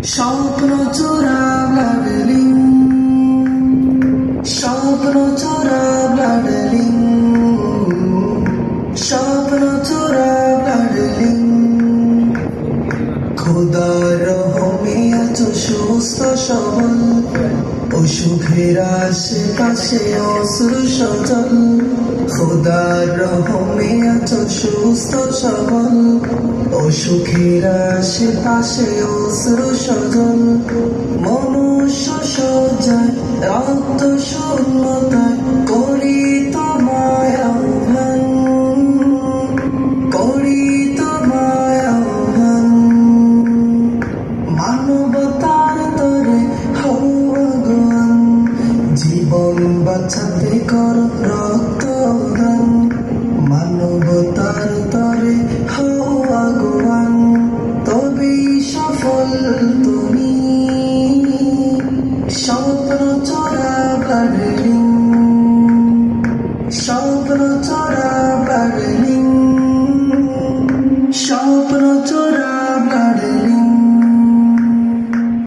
স্বপ্ন চোরা ব্লাডলিং, স্বপ্ন চোরা ব্লাডলিং, স্বপ্ন চোরা ব্লাডলিং। খোদার রহমে আছো সুস্থ সবল, অসুখের আশেপাশে অশ্রু সজল। খোদার রহমে আছো সুস্থ সবল, অসুখের আশেপাশে অশ্রু সজল। মনুষ্য সজ্জায় রক্ত শূন্যতায় করি তোমায় আহ্বান, করি তোমায় আহ্বান। মানবতার তরে হও আগুয়ান, জীবন বাঁচাতে কর রক্তদান। মানবতার তরে হও আগুয়ান, তবেই সফল তুমি। স্বপ্ন চোরা ব্লাডলিং, স্বপ্ন চোরা ব্লাডলিং, স্বপ্ন চোরা